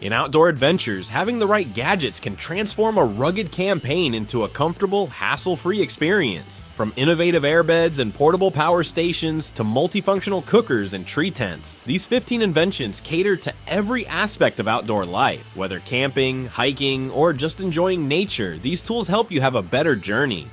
In Outdoor Adventures, having the right gadgets can transform a rugged campaign into a comfortable, hassle-free experience. From innovative airbeds and portable power stations to multifunctional cookers and tree tents, these 15 inventions cater to every aspect of outdoor life. Whether camping, hiking, or just enjoying nature, these tools help you have a better journey.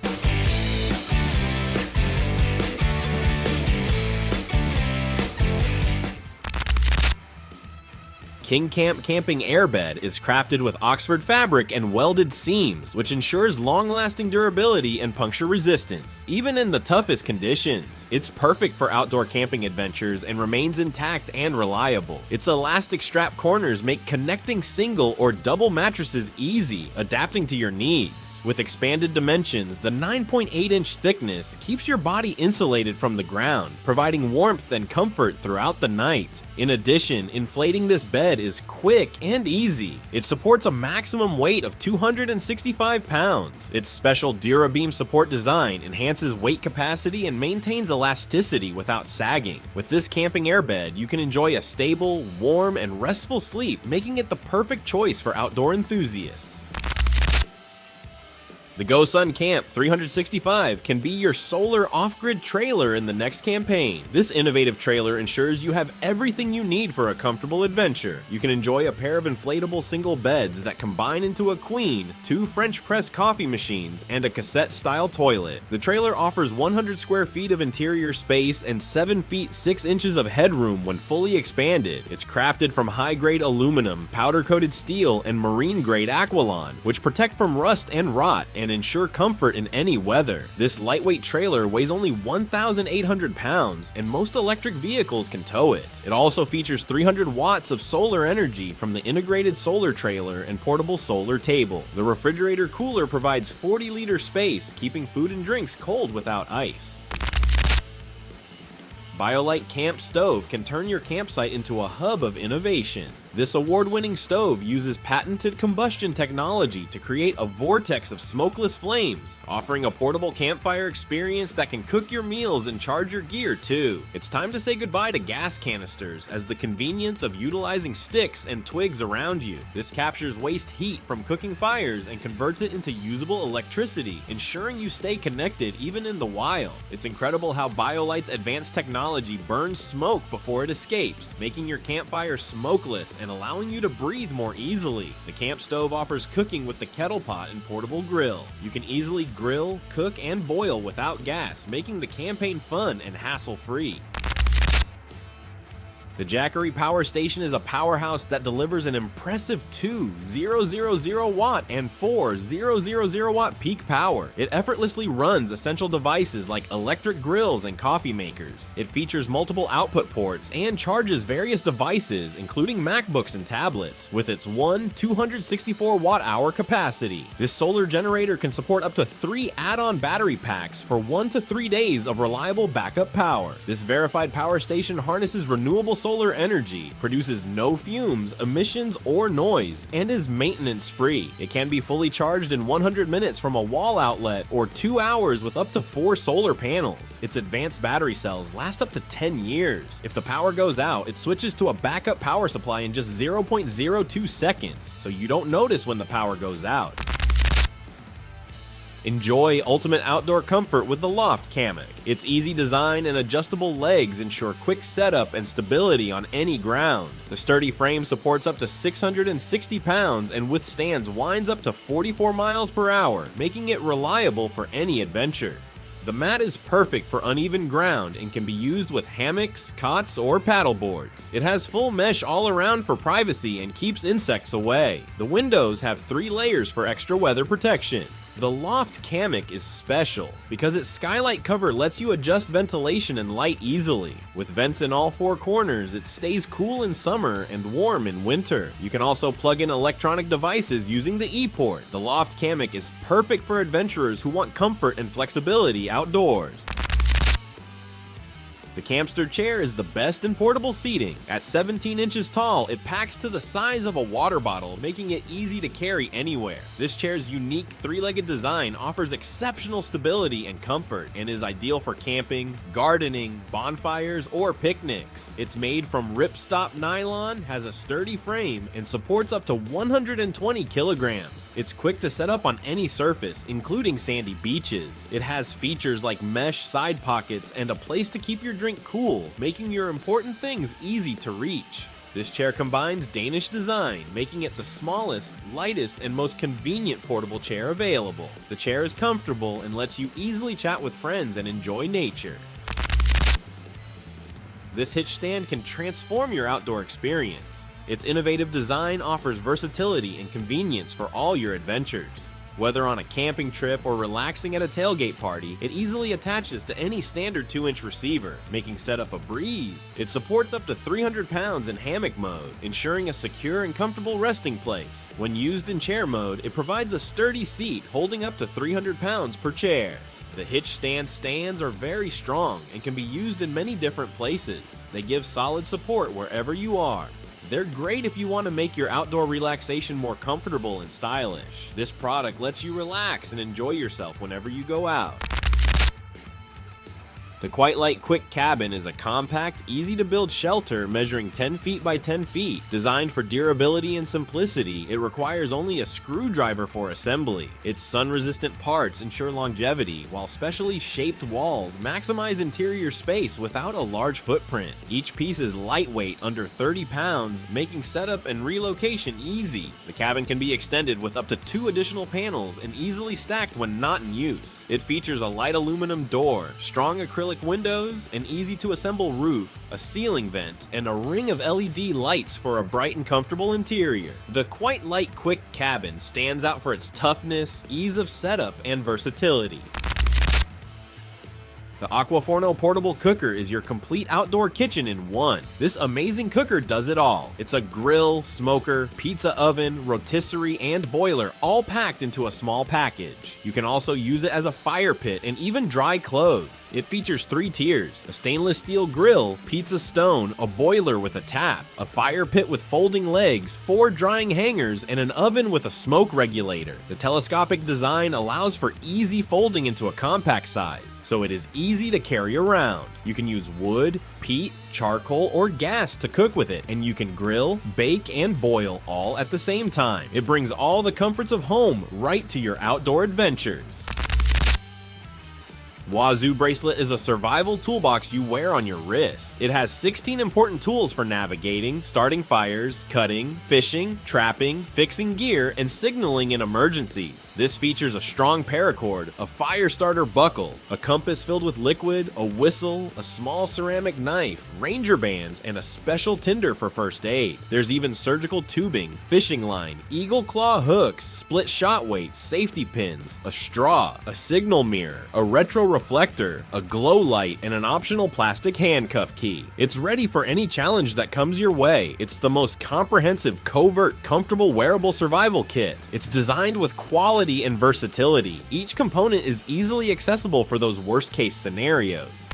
King Camp Camping Airbed is crafted with Oxford fabric and welded seams, which ensures long-lasting durability and puncture resistance, even in the toughest conditions. It's perfect for outdoor camping adventures and remains intact and reliable. Its elastic strap corners make connecting single or double mattresses easy, adapting to your needs. With expanded dimensions, the 9.8-inch thickness keeps your body insulated from the ground, providing warmth and comfort throughout the night. In addition, inflating this bed is quick and easy. It supports a maximum weight of 265 pounds. Its special DuraBeam support design enhances weight capacity and maintains elasticity without sagging. With this camping airbed, you can enjoy a stable, warm, and restful sleep, making it the perfect choice for outdoor enthusiasts. The GoSun Camp 365 can be your solar off-grid trailer in the next campaign. This innovative trailer ensures you have everything you need for a comfortable adventure. You can enjoy a pair of inflatable single beds that combine into a queen, 2 French press coffee machines, and a cassette-style toilet. The trailer offers 100 square feet of interior space and 7 feet 6 inches of headroom when fully expanded. It's crafted from high-grade aluminum, powder-coated steel, and marine-grade Aqualon, which protect from rust and rot and ensure comfort in any weather. This lightweight trailer weighs only 1,800 pounds, and most electric vehicles can tow it. It also features 300 watts of solar energy from the integrated solar trailer and portable solar table. The refrigerator cooler provides 40-liter space, keeping food and drinks cold without ice. BioLite Camp Stove can turn your campsite into a hub of innovation. This award-winning stove uses patented combustion technology to create a vortex of smokeless flames, offering a portable campfire experience that can cook your meals and charge your gear too. It's time to say goodbye to gas canisters, as the convenience of utilizing sticks and twigs around you. This captures waste heat from cooking fires and converts it into usable electricity, ensuring you stay connected even in the wild. It's incredible how BioLite's advanced technology burns smoke before it escapes, making your campfire smokeless and allowing you to breathe more easily. The camp stove offers cooking with the kettle pot and portable grill. You can easily grill, cook, and boil without gas, making the campaign fun and hassle-free. The Jackery Power Station is a powerhouse that delivers an impressive 2,000 watt and 4,000 watt peak power. It effortlessly runs essential devices like electric grills and coffee makers. It features multiple output ports and charges various devices, including MacBooks and tablets, with its 264 watt-hour capacity. This solar generator can support up to 3 add-on battery packs for 1 to 3 days of reliable backup power. This verified power station harnesses renewable solar energy, produces no fumes, emissions, or noise, and is maintenance-free. It can be fully charged in 100 minutes from a wall outlet or 2 hours with up to 4 solar panels. Its advanced battery cells last up to 10 years. If the power goes out, it switches to a backup power supply in just 0.02 seconds, so you don't notice when the power goes out. Enjoy ultimate outdoor comfort with the Loft Hammock. Its easy design and adjustable legs ensure quick setup and stability on any ground. The sturdy frame supports up to 660 pounds and withstands winds up to 44 miles per hour, making it reliable for any adventure. The mat is perfect for uneven ground and can be used with hammocks, cots, or paddle boards. It has full mesh all around for privacy and keeps insects away. The windows have 3 layers for extra weather protection. The Loft Hammock is special because its skylight cover lets you adjust ventilation and light easily. With vents in all 4 corners, it stays cool in summer and warm in winter. You can also plug in electronic devices using the e-port. The Loft Hammock is perfect for adventurers who want comfort and flexibility outdoors. The Campster chair is the best in portable seating. At 17 inches tall, it packs to the size of a water bottle, making it easy to carry anywhere. This chair's unique three-legged design offers exceptional stability and comfort and is ideal for camping, gardening, bonfires, or picnics. It's made from ripstop nylon, has a sturdy frame, and supports up to 120 kilograms. It's quick to set up on any surface, including sandy beaches. It has features like mesh side pockets and a place to keep your drink cool, making your important things easy to reach. This chair combines Danish design, making it the smallest, lightest, and most convenient portable chair available. The chair is comfortable and lets you easily chat with friends and enjoy nature. This hitch stand can transform your outdoor experience. Its innovative design offers versatility and convenience for all your adventures. Whether on a camping trip or relaxing at a tailgate party, it easily attaches to any standard 2-inch receiver, making setup a breeze. It supports up to 300 pounds in hammock mode, ensuring a secure and comfortable resting place. When used in chair mode, it provides a sturdy seat holding up to 300 pounds per chair. The hitch stand stands are very strong and can be used in many different places. They give solid support wherever you are. They're great if you want to make your outdoor relaxation more comfortable and stylish. This product lets you relax and enjoy yourself whenever you go out. The Quite Light Quick Cabin is a compact, easy-to-build shelter measuring 10 feet by 10 feet. Designed for durability and simplicity, it requires only a screwdriver for assembly. Its sun-resistant parts ensure longevity, while specially shaped walls maximize interior space without a large footprint. Each piece is lightweight, under 30 pounds, making setup and relocation easy. The cabin can be extended with up to 2 additional panels and easily stacked when not in use. It features a light aluminum door, strong acrylic windows, an easy-to-assemble roof, a ceiling vent, and a ring of LED lights for a bright and comfortable interior. The Quite Light Quick Cabin stands out for its toughness, ease of setup, and versatility. The Aquaforno Portable Cooker is your complete outdoor kitchen in one. This amazing cooker does it all. It's a grill, smoker, pizza oven, rotisserie, and boiler, all packed into a small package. You can also use it as a fire pit and even dry clothes. It features 3 tiers: a stainless steel grill, pizza stone, a boiler with a tap, a fire pit with folding legs, 4 drying hangers, and an oven with a smoke regulator. The telescopic design allows for easy folding into a compact size, so it is easy to carry around. You can use wood, peat, charcoal, or gas to cook with it, and you can grill, bake, and boil all at the same time. It brings all the comforts of home right to your outdoor adventures. Wazoo Bracelet is a survival toolbox you wear on your wrist. It has 16 important tools for navigating, starting fires, cutting, fishing, trapping, fixing gear, and signaling in emergencies. This features a strong paracord, a fire starter buckle, a compass filled with liquid, a whistle, a small ceramic knife, ranger bands, and a special tinder for first aid. There's even surgical tubing, fishing line, eagle claw hooks, split shot weights, safety pins, a straw, a signal mirror, a retro reflector, a glow light, and an optional plastic handcuff key. It's ready for any challenge that comes your way. It's the most comprehensive, covert, comfortable wearable survival kit. It's designed with quality and versatility. Each component is easily accessible for those worst-case scenarios.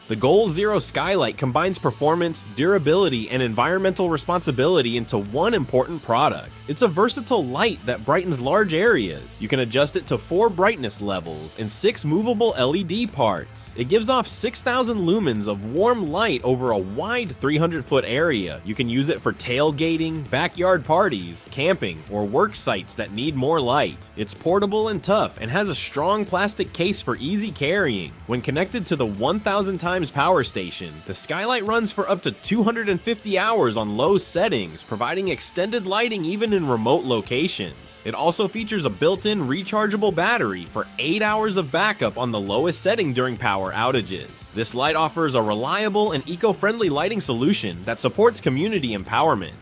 The Goal Zero Skylight combines performance, durability, and environmental responsibility into one important product. It's a versatile light that brightens large areas. You can adjust it to 4 brightness levels and 6 movable LED parts. It gives off 6,000 lumens of warm light over a wide 300-foot area. You can use it for tailgating, backyard parties, camping, or work sites that need more light. It's portable and tough and has a strong plastic case for easy carrying. When connected to the 1,000 times power station, the Skylight runs for up to 250 hours on low settings, providing extended lighting even in remote locations. It also features a built-in rechargeable battery for 8 hours of backup on the lowest setting during power outages. This light offers a reliable and eco-friendly lighting solution that supports community empowerment.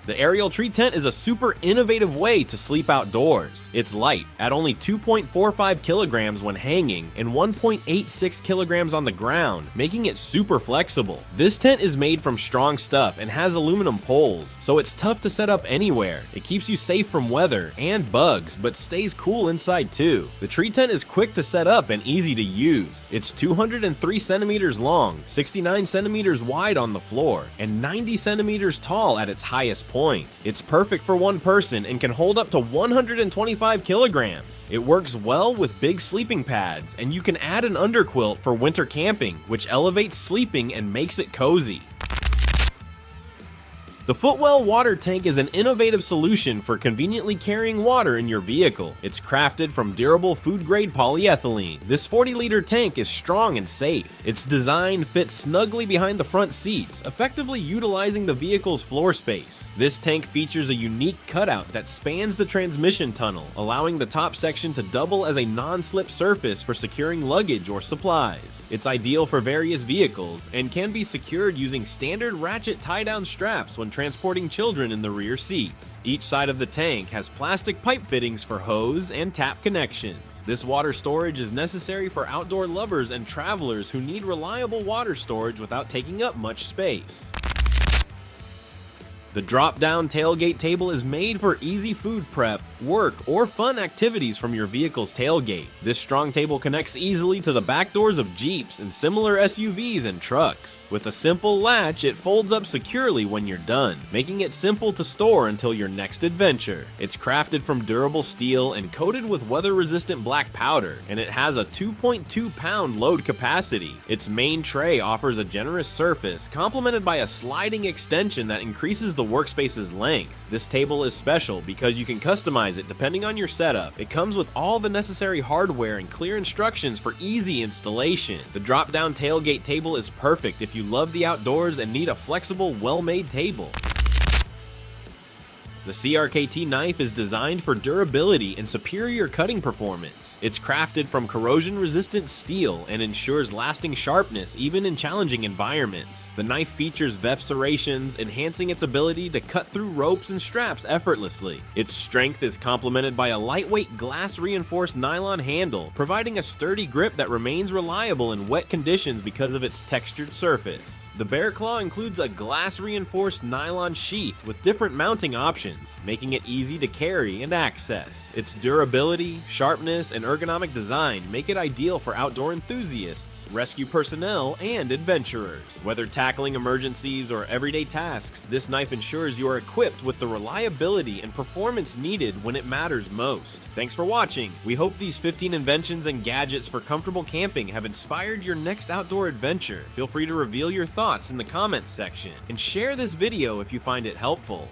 The aerial tree tent is a super innovative way to sleep outdoors. It's light, at only 2.45 kilograms when hanging and 1.86 kilograms on the ground, making it super flexible. This tent is made from strong stuff and has aluminum poles, so it's tough to set up anywhere. It keeps you safe from weather and bugs, but stays cool inside too. The tree tent is quick to set up and easy to use. It's 203 centimeters long, 69 centimeters wide on the floor, and 90 centimeters tall at its highest point. It's perfect for one person and can hold up to 125 kilograms. It works well with big sleeping pads, and you can add an underquilt for winter camping, which elevates sleeping and makes it cozy. The Footwell water tank is an innovative solution for conveniently carrying water in your vehicle. It's crafted from durable food-grade polyethylene. This 40-liter tank is strong and safe. Its design fits snugly behind the front seats, effectively utilizing the vehicle's floor space. This tank features a unique cutout that spans the transmission tunnel, allowing the top section to double as a non-slip surface for securing luggage or supplies. It's ideal for various vehicles and can be secured using standard ratchet tie-down straps when transporting children in the rear seats. Each side of the tank has plastic pipe fittings for hose and tap connections. This water storage is necessary for outdoor lovers and travelers who need reliable water storage without taking up much space. The drop-down tailgate table is made for easy food prep, work, or fun activities from your vehicle's tailgate. This strong table connects easily to the back doors of Jeeps and similar SUVs and trucks. With a simple latch, it folds up securely when you're done, making it simple to store until your next adventure. It's crafted from durable steel and coated with weather-resistant black powder, and it has a 2.2-pound load capacity. Its main tray offers a generous surface, complemented by a sliding extension that increases the workspace's length. This table is special because you can customize it depending on your setup. It comes with all the necessary hardware and clear instructions for easy installation. The drop-down tailgate table is perfect if you love the outdoors and need a flexible, well-made table. The CRKT knife is designed for durability and superior cutting performance. It's crafted from corrosion-resistant steel and ensures lasting sharpness even in challenging environments. The knife features VEF serrations, enhancing its ability to cut through ropes and straps effortlessly. Its strength is complemented by a lightweight glass-reinforced nylon handle, providing a sturdy grip that remains reliable in wet conditions because of its textured surface. The Bear Claw includes a glass-reinforced nylon sheath with different mounting options, making it easy to carry and access. Its durability, sharpness, and ergonomic design make it ideal for outdoor enthusiasts, rescue personnel, and adventurers. Whether tackling emergencies or everyday tasks, this knife ensures you are equipped with the reliability and performance needed when it matters most. Thanks for watching. We hope these 15 inventions and gadgets for comfortable camping have inspired your next outdoor adventure. Feel free to reveal your thoughts in the comments section and share this video if you find it helpful.